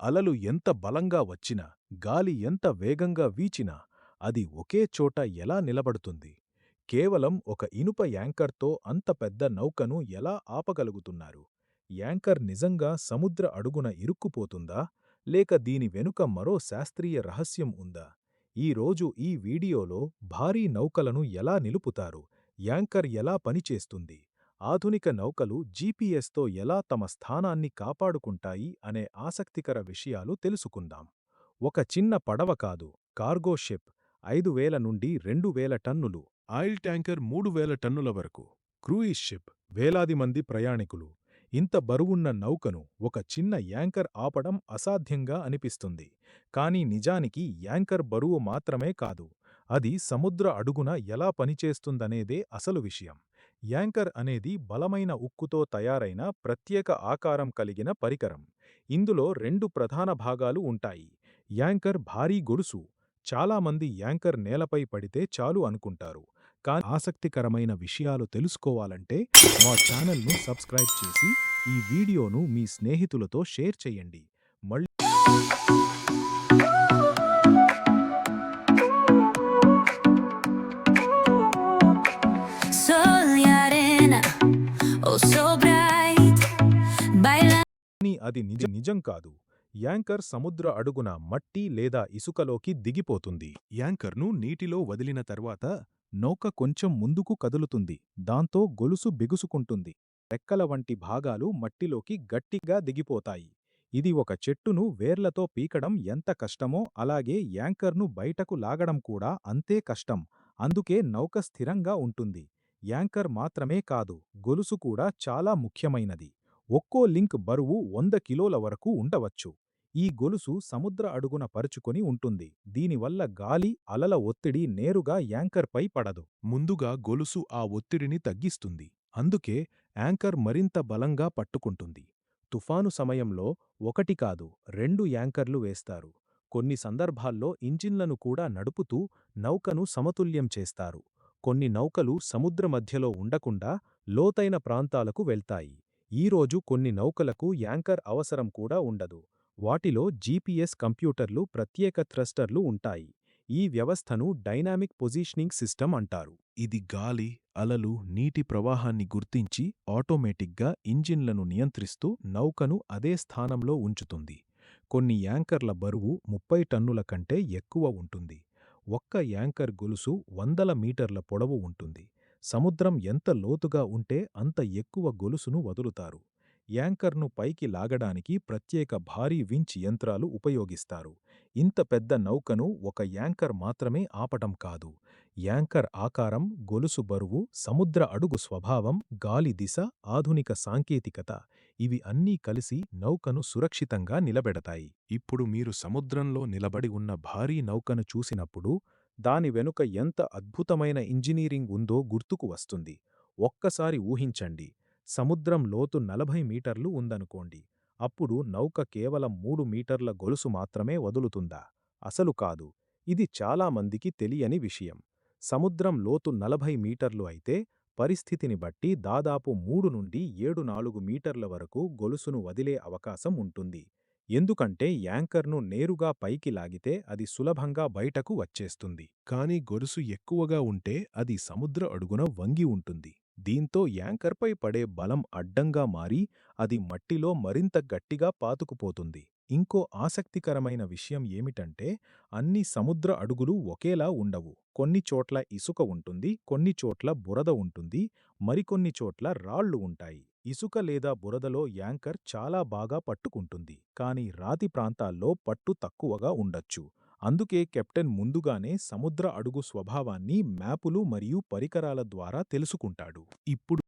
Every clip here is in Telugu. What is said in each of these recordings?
అలలు ఎంత బలంగా వచ్చినా, గాలి ఎంత వేగంగా వీచినా, అది ఒకే చోట ఎలా నిలబడుతుంది? కేవలం ఒక ఇనుప యాంకర్తో అంత పెద్ద నౌకను ఎలా ఆపగలుగుతున్నారు? యాంకర్ నిజంగా సముద్ర అడుగున ఇరుక్కుపోతుందా? లేక దీని వెనుక మరో శాస్త్రీయ రహస్యం ఉందా? ఈ రోజు ఈ వీడియోలో భారీ నౌకలను ఎలా నిలుపుతారు? యాంకర్ ఎలా పనిచేస్తుంది? ఆధునిక నౌకలు జీపీఎస్తో ఎలా తమ స్థానాన్ని కాపాడుకుంటాయి అనే ఆసక్తికర విషయాలు తెలుసుకుందాం. ఒక చిన్న పడవ కాదు, కార్గో షిప్ 5,000 నుండి 2,000 టన్నులు, ఆయిల్ ట్యాంకర్ 3,000 టన్నుల వరకు, క్రూయిజ్ షిప్ వేలాది మంది ప్రయాణికులు. ఇంత బరువున్న నౌకను ఒక చిన్న యాంకర్ ఆపడం అసాధ్యంగా అనిపిస్తుంది. కానీ నిజానికి యాంకర్ బరువు మాత్రమే కాదు, అది సముద్ర అడుగున ఎలా పనిచేస్తుందనేదే అసలు విషయం. యాంకర్ అనేది బలమైన ఉక్కుతో తయారైన ప్రత్యేక ఆకారం కలిగిన పరికరం. ఇందులో రెండు ప్రధాన భాగాలు ఉంటాయి. యాంకర్ భారీ గొలుసు. చాలామంది యాంకర్ నేలపై పడితే చాలు అనుకుంటారు. కానీ ఆసక్తికరమైన విషయాలు తెలుసుకోవాలంటే మా ఛానల్ను సబ్స్క్రైబ్ చేసి ఈ వీడియోను మీ స్నేహితులతో షేర్ చేయండి. మళ్ళీ Sol y arena, oh so bright, baila. అది నిజం కాదు. యాంకర్ సముద్ర అడుగున మట్టి లేదా ఇసుకలోకి దిగిపోతుంది. యాంకర్ను నీటిలో వదిలిన తర్వాత నౌక కొంచెం ముందుకు కదులుతుంది. దాంతో గొలుసు బిగుసుకుంటుంది. రెక్కల వంటి భాగాలు మట్టిలోకి గట్టిగా దిగిపోతాయి. ఇది ఒక చెట్టును వేర్లతో పీకడం ఎంత కష్టమో అలాగే యాంకర్ను బయటకు లాగడం కూడా అంతే కష్టం. అందుకే నౌక స్థిరంగా ఉంటుంది. యాంకర్ మాత్రమే కాదు, గొలుసు కూడా చాలా ముఖ్యమైనది. ఒక్కో లింక్ బరువు 100 కిలోల వరకు ఉండవచ్చు. ఈ గొలుసు సముద్ర అడుగున పరుచుకొని ఉంటుంది. దీనివల్ల గాలి, అలల ఒత్తిడి నేరుగా యాంకర్పై పడదు. ముందుగా గొలుసు ఆ ఒత్తిడిని తగ్గిస్తుంది. అందుకే యాంకర్ మరింత బలంగా పట్టుకుంటుంది. తుఫాను సమయంలో ఒకటి కాదు, 2 యాంకర్లు వేస్తారు. కొన్ని సందర్భాల్లో ఇంజిన్లను కూడా నడుపుతూ నౌకను సమతుల్యం చేస్తారు. కొన్ని నౌకలు సముద్ర మధ్యలో ఉండకుండా లోతైన ప్రాంతాలకు వెళ్తాయి. ఈరోజు కొన్ని నౌకలకు యాంకర్ అవసరం కూడా ఉండదు. వాటిలో జీపీఎస్ కంప్యూటర్లు, ప్రత్యేక థ్రస్టర్లు ఉంటాయి. ఈ వ్యవస్థను డైనామిక్ పొజిషనింగ్ సిస్టమ్ అంటారు. ఇది గాలి, అలలు, నీటి ప్రవాహాన్ని గుర్తించి ఆటోమేటిక్గా ఇంజిన్లను నియంత్రిస్తూ నౌకను అదే స్థానంలో ఉంచుతుంది. కొన్ని యాంకర్ల బరువు 30 టన్నుల కంటే ఎక్కువ ఉంటుంది. ఒక్క యాంకర్ గొలుసు వందల మీటర్ల పొడవు ఉంటుంది. సముద్రం ఎంత లోతుగా ఉంటే అంత ఎక్కువ గొలుసును వదులుతారు. యాంకర్ను పైకి లాగడానికి ప్రత్యేక భారీ వించ్ యంత్రాలు ఉపయోగిస్తారు. ఇంత పెద్ద నౌకను ఒక యాంకర్ మాత్రమే ఆపటం కాదు. యాంకర్ ఆకారం, గొలుసు బరువు, సముద్ర అడుగు స్వభావం, గాలి దిశ, ఆధునిక సాంకేతికత ఇవి అన్నీ కలిసి నౌకను సురక్షితంగా నిలబెడతాయి. ఇప్పుడు మీరు సముద్రంలో నిలబడి ఉన్న భారీ నౌకను చూసినప్పుడు దాని వెనుక ఎంత అద్భుతమైన ఇంజనీరింగ్ ఉందో గుర్తుకు వస్తుంది. ఒక్కసారి ఊహించండి, సముద్రం లోతు 40 మీటర్లు ఉందనుకోండి. అప్పుడు నౌక కేవలం 3 మీటర్ల గొలుసు మాత్రమే వదులుతుందా? అసలు కాదు. ఇది చాలామందికి తెలియని విషయం. సముద్రం లోతు 40 మీటర్లు అయితే పరిస్థితిని బట్టి దాదాపు 3 నుండి 7-4 మీటర్ల వరకు గొలుసును వదిలే అవకాశం ఉంటుంది. ఎందుకంటే యాంకర్ను నేరుగా పైకి లాగితే అది సులభంగా బయటకు వచ్చేస్తుంది. కానీ గొలుసు ఎక్కువగా ఉంటే అది సముద్ర అడుగున వంగి ఉంటుంది. దీంతో యాంకర్పై పడే బలం అడ్డంగా మారి అది మట్టిలో మరింత గట్టిగా పాతుకుపోతుంది. ఇంకో ఆసక్తికరమైన విషయం ఏమిటంటే అన్ని సముద్ర అడుగులు ఒకేలా ఉండవు. కొన్ని చోట్ల ఇసుక ఉంటుంది, కొన్ని చోట్ల బురద ఉంటుంది, మరికొన్ని చోట్ల రాళ్లు ఉంటాయి. ఇసుక లేదా బురదలో యాంకర్ చాలా బాగా పట్టుకుంటుంది. కానీ రాతి ప్రాంతాల్లో పట్టు తక్కువగా ఉండొచ్చు. అందుకే కెప్టెన్ ముందుగానే సముద్ర అడుగు స్వభావాన్ని మ్యాపులు మరియు పరికరాల ద్వారా తెలుసుకుంటాడు. ఇప్పుడు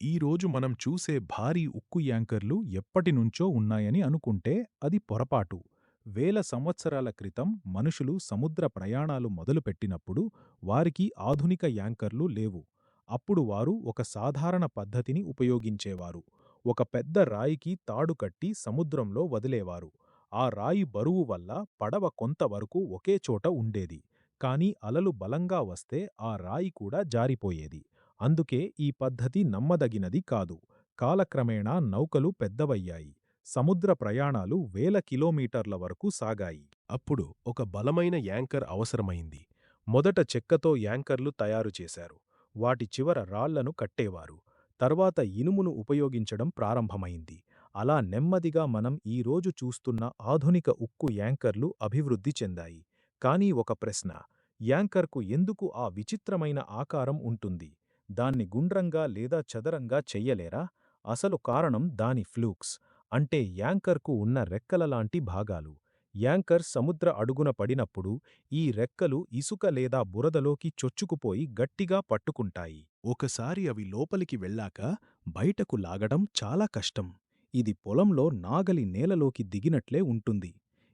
ఈ రోజు మనం చూసే భారీ ఉక్కు యాంకర్లు ఎప్పటినుంచో ఉన్నాయని అనుకుంటే అది పొరపాటు. వేల సంవత్సరాల క్రితం మనుషులు సముద్ర ప్రయాణాలు మొదలుపెట్టినప్పుడు వారికి ఆధునిక యాంకర్లు లేవు. అప్పుడు వారు ఒక సాధారణ పద్ధతిని ఉపయోగించేవారు. ఒక పెద్ద రాయికి తాడు కట్టి సముద్రంలో వదిలేవారు. ఆ రాయి బరువు వల్ల పడవ కొంతవరకు ఒకే చోట ఉండేది. కానీ అలలు బలంగా వస్తే ఆ రాయి కూడా జారిపోయేది. అందుకే ఈ పద్ధతి నమ్మదగినది కాదు. కాలక్రమేణా నౌకలు పెద్దవయ్యాయి. సముద్ర ప్రయాణాలు వేల కిలోమీటర్ల వరకు సాగాయి. అప్పుడు ఒక బలమైన యాంకర్ అవసరమైంది. మొదట చెక్కతో యాంకర్లు తయారు చేశారు. వాటి చివర రాళ్లను కట్టేవారు. తర్వాత ఇనుమును ఉపయోగించడం ప్రారంభమైంది. అలా నెమ్మదిగా మనం ఈ రోజు చూస్తున్న ఆధునిక ఉక్కు యాంకర్లు అభివృద్ధి చెందాయి. కానీ ఒక ప్రశ్న, యాంకర్కు ఎందుకు ఆ విచిత్రమైన ఆకారం ఉంటుంది? దాన్ని గుండ్రంగా లేదా చదరంగా చెయ్యలేరా? అసలు కారణం దాని ఫ్లూక్స్, అంటే యాంకర్కు ఉన్న రెక్కలలాంటి భాగాలు. యాంకర్ సముద్ర అడుగున పడినప్పుడు ఈ రెక్కలు ఇసుక లేదా బురదలోకి చొచ్చుకుపోయి గట్టిగా పట్టుకుంటాయి. ఒకసారి అవి లోపలికి వెళ్ళాక బయటకు లాగడం చాలా కష్టం. ఇది పొలంలో నాగలి నేలలోకి దిగినట్లే ఉంటుంది.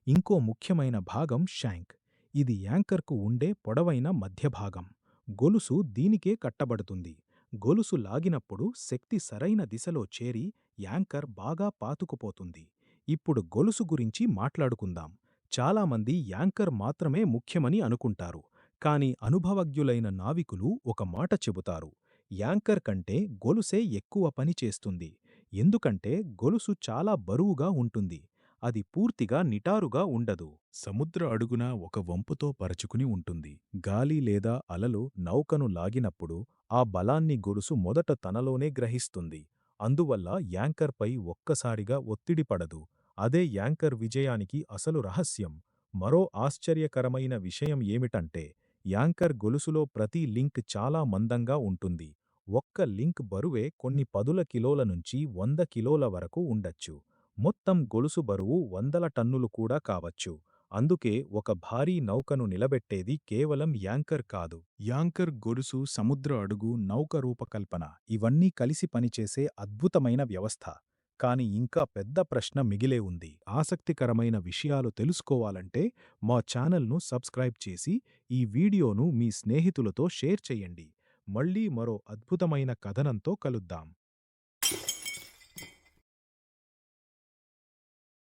ఇంకో ముఖ్యమైన భాగం షాంక్. ఇది యాంకర్కు ఉండే పొడవైన మధ్యభాగం. గొలుసు దీనికే కట్టబడుతుంది. గొలుసు లాగినప్పుడు శక్తి సరైన దిశలో చేరి యాంకర్ బాగా పాతుకుపోతుంది. ఇప్పుడు గొలుసు గురించి మాట్లాడుకుందాం. చాలామంది యాంకర్ మాత్రమే ముఖ్యమని అనుకుంటారు. కాని అనుభవజ్ఞులైన నావికులు ఒక మాట చెబుతారు. యాంకర్ కంటే గొలుసే ఎక్కువ పని చేస్తుంది. ఎందుకంటే గొలుసు చాలా బరువుగా ఉంటుంది. అది పూర్తిగా నిటారుగా ఉండదు. సముద్ర అడుగున ఒక వంపుతో పరచుకుని ఉంటుంది. గాలి లేదా అలలు నౌకను లాగినప్పుడు ఆ బలాన్ని గొలుసు మొదట తనలోనే గ్రహిస్తుంది. అందువల్ల యాంకర్పై ఒక్కసారిగా ఒత్తిడి పడదు. అదే యాంకర్ విజయానికి అసలు రహస్యం. మరో ఆశ్చర్యకరమైన విషయం ఏమిటంటే, యాంకర్ గొలుసులో ప్రతి లింక్ చాలా మందంగా ఉంటుంది. ఒక్క లింక్ బరువే కొన్ని పదుల కిలోల నుంచి 100 కిలోల వరకు ఉండొచ్చు. మొత్తం గొలుసు బరువు వందల టన్నులు కూడా కావచ్చు. అందుకే ఒక భారీ నౌకను నిలబెట్టేది కేవలం యాంకర్ కాదు. యాంకర్, గొలుసు, సముద్ర అడుగు, నౌక రూపకల్పన ఇవన్నీ కలిసి పనిచేసే అద్భుతమైన వ్యవస్థ. కాని ఇంకా పెద్ద ప్రశ్న మిగిలే ఉంది. ఆసక్తికరమైన విషయాలు తెలుసుకోవాలంటే మా ఛానల్ను సబ్స్క్రైబ్ చేసి ఈ వీడియోను మీ స్నేహితులతో షేర్ చెయ్యండి. మళ్ళీ మరో అద్భుతమైన కథనంతో కలుద్దాం.